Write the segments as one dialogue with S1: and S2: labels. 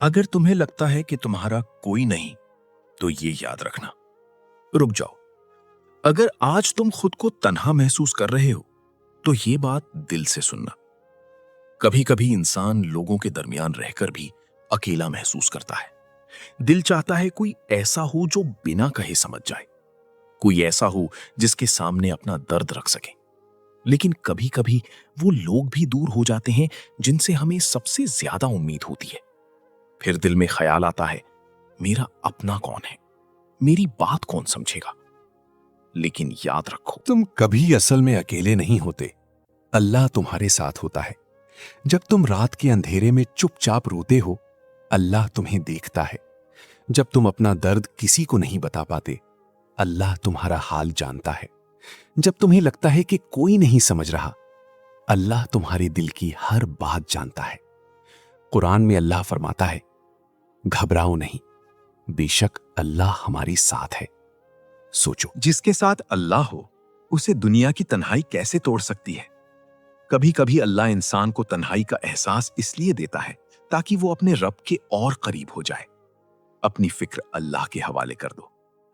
S1: अगर तुम्हें लगता है कि तुम्हारा कोई नहीं, तो ये याद रखना, रुक जाओ। अगर आज तुम खुद को तन्हा महसूस कर रहे हो, तो ये बात दिल से सुनना। कभी कभी इंसान लोगों के दरमियान रहकर भी अकेला महसूस करता है। दिल चाहता है कोई ऐसा हो जो बिना कहे समझ जाए, कोई ऐसा हो जिसके सामने अपना दर्द रख सके। लेकिन कभी कभी वो लोग भी दूर हो जाते हैं जिनसे हमें सबसे ज्यादा उम्मीद होती है। फिर दिल में ख्याल आता है, मेरा अपना कौन है, मेरी बात कौन समझेगा। लेकिन याद रखो,
S2: तुम कभी असल में अकेले नहीं होते। अल्लाह तुम्हारे साथ होता है। जब तुम रात के अंधेरे में चुपचाप रोते हो, अल्लाह तुम्हें देखता है। जब तुम अपना दर्द किसी को नहीं बता पाते, अल्लाह तुम्हारा हाल जानता है। जब तुम्हें लगता है कि कोई नहीं समझ रहा, अल्लाह तुम्हारे दिल की हर बात जानता है। कुरान में अल्लाह फरमाता है, घबराओ नहीं, बेशक अल्लाह हमारे साथ है। सोचो,
S3: जिसके साथ अल्लाह हो, उसे दुनिया की तन्हाई कैसे तोड़ सकती है। कभी कभी अल्लाह इंसान को तन्हाई का एहसास इसलिए देता है ताकि वो अपने रब के और करीब हो जाए। अपनी फिक्र अल्लाह के हवाले कर दो,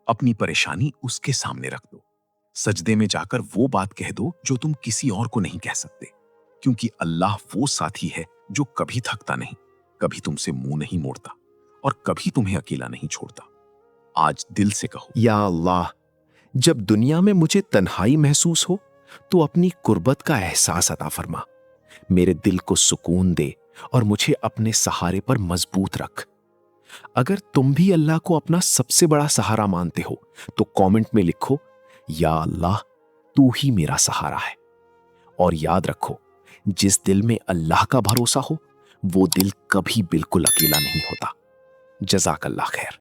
S3: अपनी परेशानी उसके सामने रख दो। सजदे में जाकर वो बात कह दो जो तुम किसी और को नहीं कह सकते, क्योंकि अल्लाह वो साथी है जो कभी थकता नहीं, कभी तुमसे मुंह नहीं मोड़ता और कभी तुम्हें अकेला नहीं छोड़ता। आज दिल से कहो,
S1: या अल्लाह, जब दुनिया में मुझे तन्हाई महसूस हो तो अपनी कुर्बत का एहसास अता फरमा। मेरे दिल को सुकून दे और मुझे अपने सहारे पर मजबूत रख। अगर तुम भी अल्लाह को अपना सबसे बड़ा सहारा मानते हो तो कमेंट में लिखो, या अल्लाह, तू ही मेरा सहारा है। और याद रखो, जिस दिल में अल्लाह का भरोसा हो, वो दिल कभी बिल्कुल अकेला नहीं होता। जज़ाकल्लाह खैर।